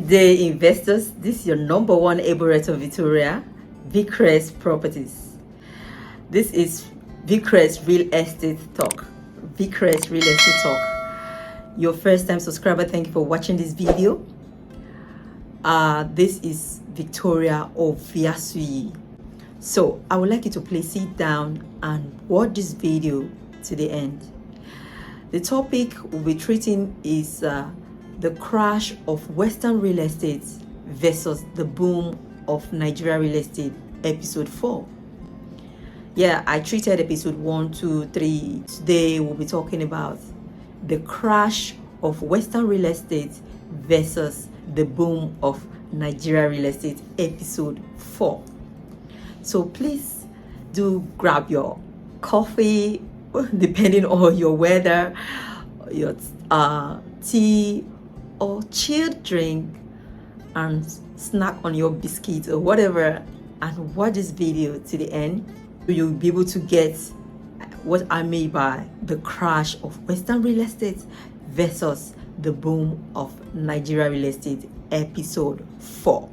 Good day, investors. This is your number one Arboretum Victoria, Vicrest Properties. This is Vicrest Real Estate Talk. Vicrest Real Estate Talk. Your first time subscriber, thank you for watching this video. This is Victoria Oviasuyi. So I would like you to please sit down and watch this video to the end. The topic we'll be treating is the crash of Western real estate versus the boom of Nigeria real estate, episode 4. Yeah, I treated episode 1, 2, 3. Today we'll be talking about the crash of Western real estate versus the boom of Nigeria real estate, episode 4. So please do grab your coffee, depending on your weather, your tea or chilled drink, and snack on your biscuit or whatever, and watch this video to the end. You'll be able to get what I mean by the crash of Western real estate versus the boom of Nigeria real estate, episode 4.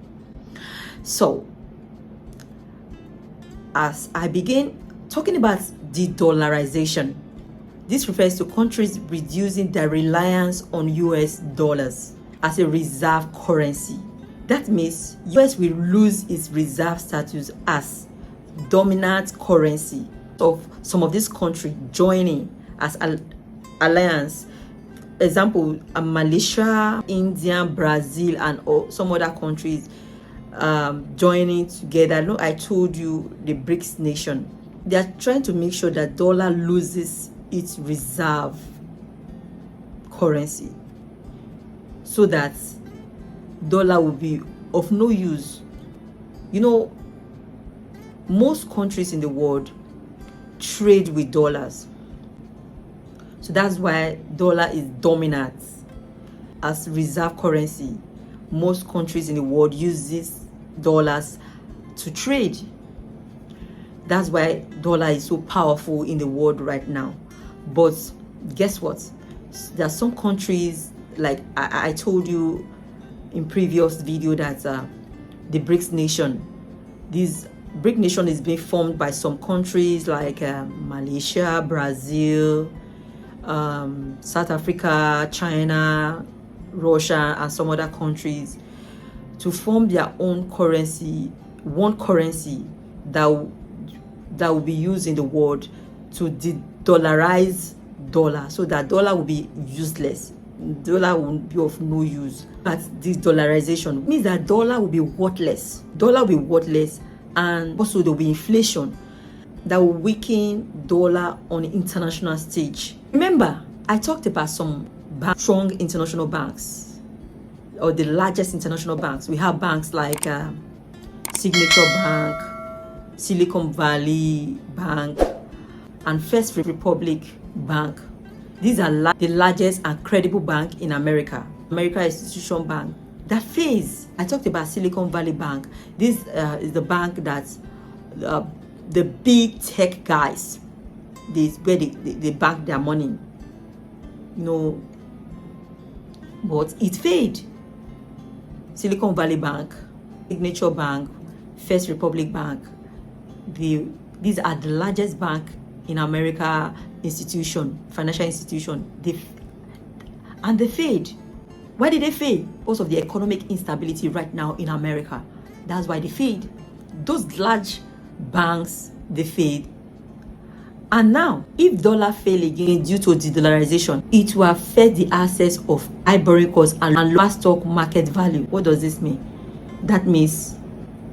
So as I begin talking about de-dollarization, this refers to countries reducing their reliance on US dollars as a reserve currency. That means US will lose its reserve status as dominant currency of some of these countries joining as alliance. Example, Malaysia, India, Brazil, and some other countries joining together. No, I told you the BRICS nation. They are trying to make sure that dollar loses its reserve currency so that dollar will be of no use. You know, most countries in the world trade with dollars, so that's why dollar is dominant as reserve currency. Most countries in the world use these dollars to trade. That's why dollar is so powerful in the world right now. But guess what? There are some countries, like I told you in previous video, that the BRICS nation, this BRICS nation is being formed by some countries like Malaysia, Brazil, South Africa, China, Russia, and some other countries, to form their own currency, one currency that will be used in the world to de-dollarize dollar, so that dollar will be useless. Dollar will be of no use. But this dollarization means that dollar will be worthless. Dollar will be worthless, and also there will be inflation that will weaken dollar on the international stage. Remember, I talked about some strong international banks, or the largest international banks. We have banks like Signature Bank, Silicon Valley Bank, and First Republic Bank. These are the largest and credible bank in America. American Institution Bank. That phase, I talked about Silicon Valley Bank. This is the bank that the big tech guys, where they bank their money. You know, but it failed. Silicon Valley Bank, Signature Bank, First Republic Bank. These are the largest bank in America, financial institution. They failed. Why did they fail? Because of the economic instability right now in America. That's why they failed. Those large banks, they failed. And now, if dollar fail again due to de-dollarization, it will affect the assets of high borrowing costs and lower stock market value. What does this mean? That means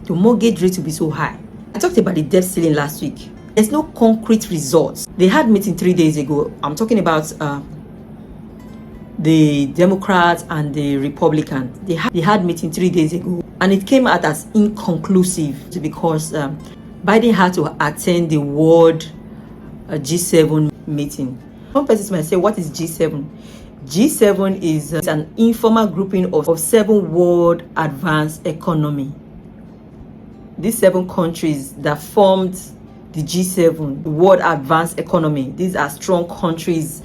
the mortgage rate will be so high. I talked about the debt ceiling last week. There's no concrete results. They had meeting 3 days ago. I'm talking about the Democrats and the Republicans. They had meeting 3 days ago, and it came out as inconclusive because Biden had to attend the World G7 meeting. One person might say, what is G7? G7 is an informal grouping of 7 world advanced economy. These 7 countries that formed the G7, the world advanced economy. These are strong countries,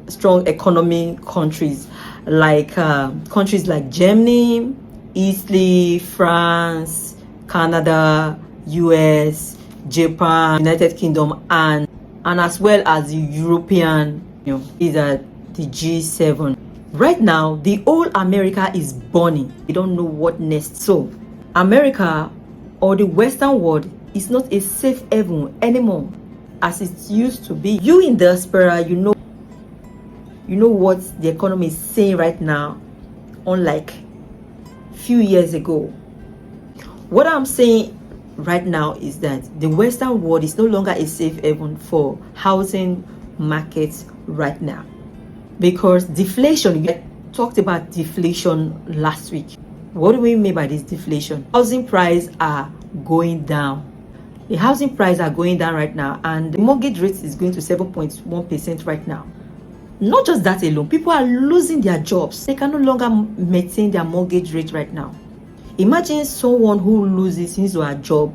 strong economy countries. like countries like Germany, Italy, France, Canada, US, Japan, United Kingdom, and as well as the European, these are the G7. Right now, the whole America is burning. We don't know what next. So, America or the Western world is not a safe haven anymore as it used to be. You in diaspora, you know what the economy is saying right now, unlike few years ago. What I'm saying right now is that the Western world is no longer a safe haven for housing markets right now, because deflation, we talked about deflation last week. What do we mean by this deflation? Housing prices are going down. The housing prices are going down right now, and the mortgage rate is going to 7.1% right now. Not just that alone, people are losing their jobs. They can no longer maintain their mortgage rate right now. Imagine someone who loses his or her job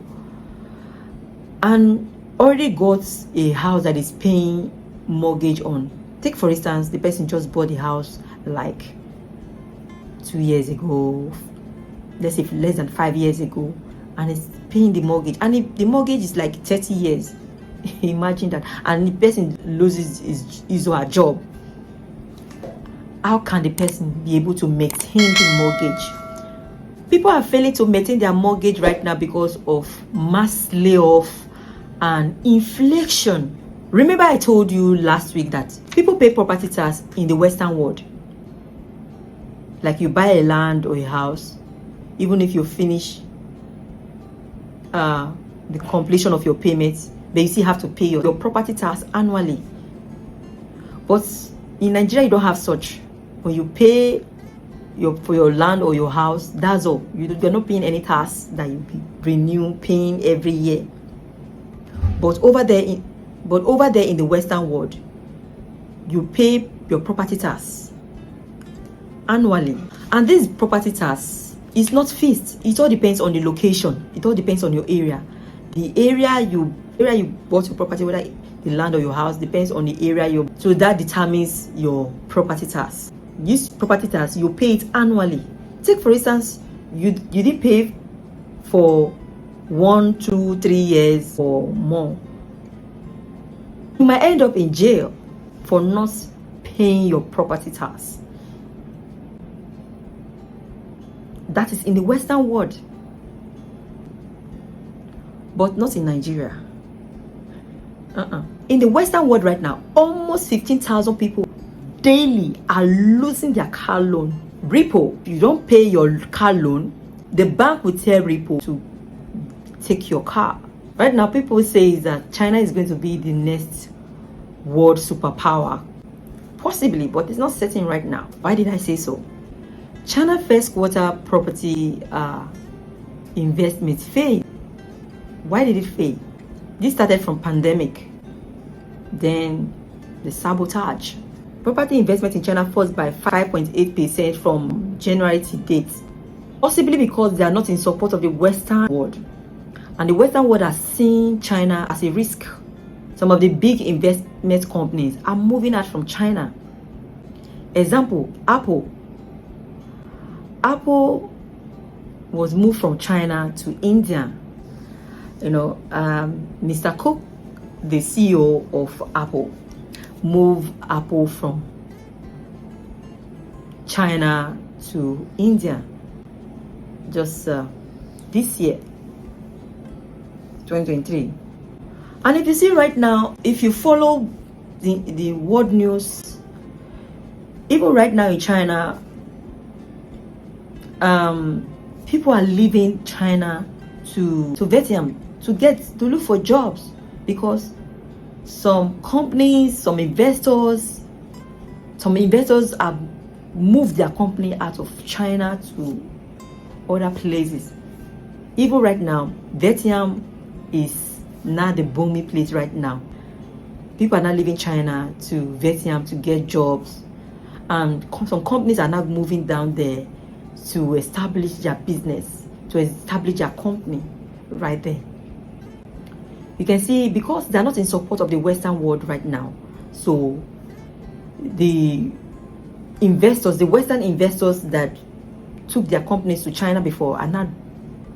and already got a house that is paying mortgage on. Take for instance, the person just bought the house like 2 years ago, let's say less than 5 years ago, and it's paying the mortgage, and if the mortgage is like 30 years, imagine that, and the person loses his or her job. How can the person be able to maintain the mortgage? People are failing to maintain their mortgage right now because of mass layoff and inflation. Remember I told you last week that people pay property tax in the Western world. Like you buy a land or a house, even if you finish the completion of your payments, but you still have to pay your property tax annually. But in Nigeria, you don't have such. When you pay for your land or your house, that's all. You're not paying any tax that you renew paying every year. But over there in the Western world, you pay your property tax annually, and this property tax is not fixed. It all depends on the location. It all depends on your area. The area you bought your property, whether the land or your house, depends on the area so that determines your property tax. This property tax, you pay it annually. Take for instance, you didn't pay for 1, 2, 3 years or more. You might end up in jail for not paying your property tax. That is in the Western world, but not in Nigeria. In the Western world right now, almost 15,000 people daily are losing their car loan. Repo, if you don't pay your car loan, the bank will tell Repo to take your car. Right now, people say that China is going to be the next world superpower. Possibly, but it's not certain right now. Why did I say so? China first quarter property investment failed. Why did it fail? This started from pandemic, then the sabotage. Property investment in China falls by 5.8% from January to date, possibly because they are not in support of the Western world, and the Western world has seen China as a risk. Some of the big investment companies are moving out from China. Example, Apple. Apple was moved from China to India. Mr. Cook, the CEO of Apple, moved Apple from China to India just this year, 2023. And if you see right now, if you follow the world news, even right now in China, people are leaving China to Vietnam to look for jobs, because some companies, some investors have moved their company out of China to other places. Even right now, Vietnam is not the booming place right now. People are not leaving China to Vietnam to get jobs, and some companies are now moving down there to establish their business, to establish their company right there. You can see, because they're not in support of the Western world right now, so the investors, the Western investors that took their companies to China before, are now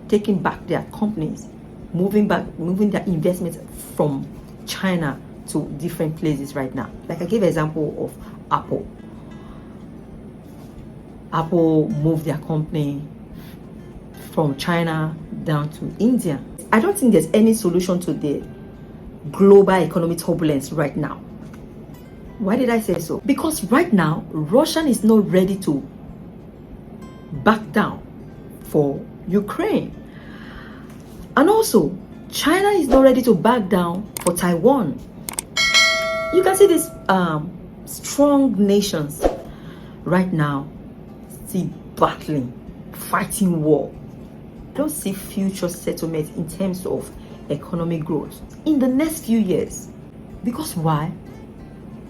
taking back their companies, moving their investments from China to different places right now. Like I gave an example of Apple. Apple moved their company from China down to India. I don't think there's any solution to the global economic turbulence right now. Why did I say so? Because right now, Russia is not ready to back down for Ukraine. And also, China is not ready to back down for Taiwan. You can see these strong nations right now still battling, fighting war. I don't see future settlement in terms of economic growth in the next few years. Because why?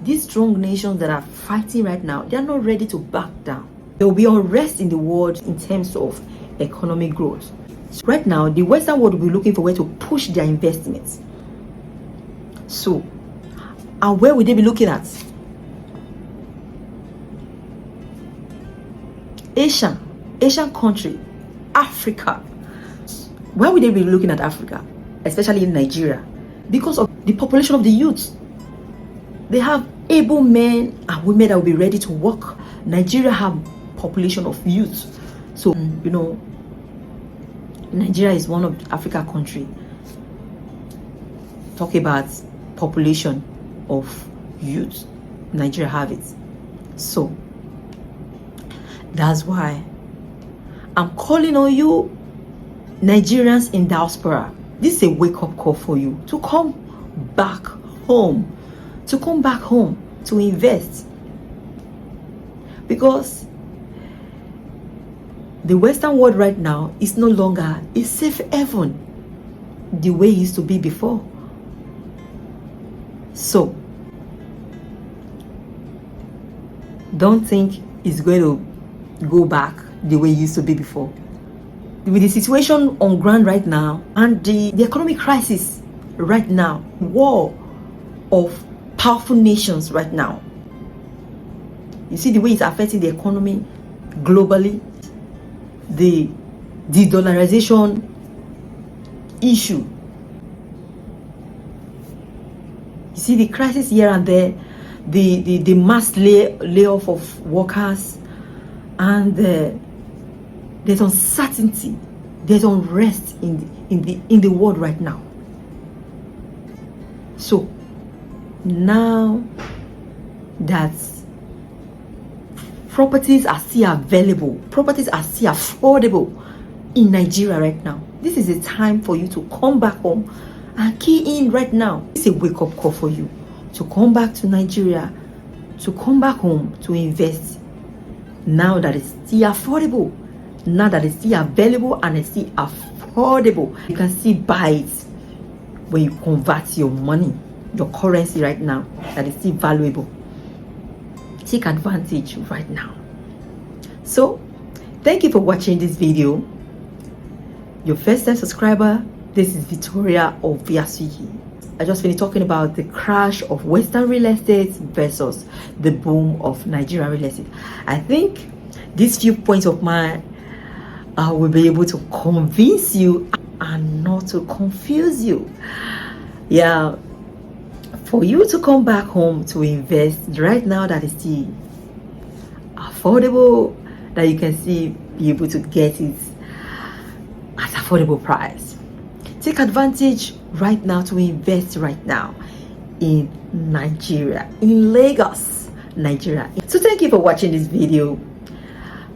These strong nations that are fighting right now, they are not ready to back down. There will be unrest in the world in terms of economic growth. So right now, the Western world will be looking for where to push their investments. So, and where will they be looking at? Asian country, Africa. Why would they be looking at Africa, especially in Nigeria? Because of the population of the youth. They have able men and women that will be ready to work. Nigeria have population of youth. So, you know, Nigeria is one of the Africa country. Talk about population of youth. Nigeria have it. So, that's why I'm calling on you, Nigerians in diaspora. This is a wake-up call for you to come back home. To come back home to invest. Because the Western world right now is no longer a safe haven the way it used to be before. So, don't think it's going to go back the way it used to be before. With the situation on ground right now and the economic crisis right now, war of powerful nations right now. You see the way it's affecting the economy globally, the de-dollarization issue. You see the crisis here and there, the mass layoff of workers, and there's uncertainty, there's unrest in the world right now. So now that properties are still available, properties are still affordable in Nigeria right now, this is a time for you to come back home and key in right now. It's a wake-up call for you to come back to Nigeria, to come back home to invest now that it's still affordable, now that it's still available and it's still affordable. You can still buy it when you convert your money, your currency right now, that is still valuable. Take advantage right now. So, thank you for watching this video. Your first time subscriber, this is Victoria of VRCE. I just finished talking about the crash of Western real estate versus the boom of Nigerian real estate. I think these few points of mine will be able to convince you and not to confuse you. Yeah, for you to come back home to invest right now, that is still affordable, that you can still be able to get it at affordable price. Take advantage right now to invest right now in Nigeria, in Lagos, Nigeria. So thank you for watching this video.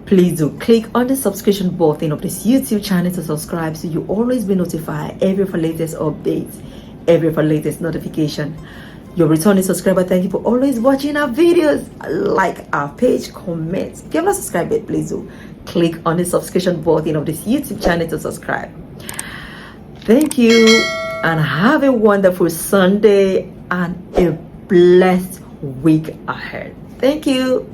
Please do click on the subscription button of this YouTube channel to subscribe so you always be notified every of our latest updates, every of our latest notification. Your returning subscriber, thank you for always watching our videos. Like our page, comment. If you have not subscribed yet, please do click on the subscription button of this YouTube channel to subscribe. Thank you and have a wonderful Sunday and a blessed week ahead. Thank you.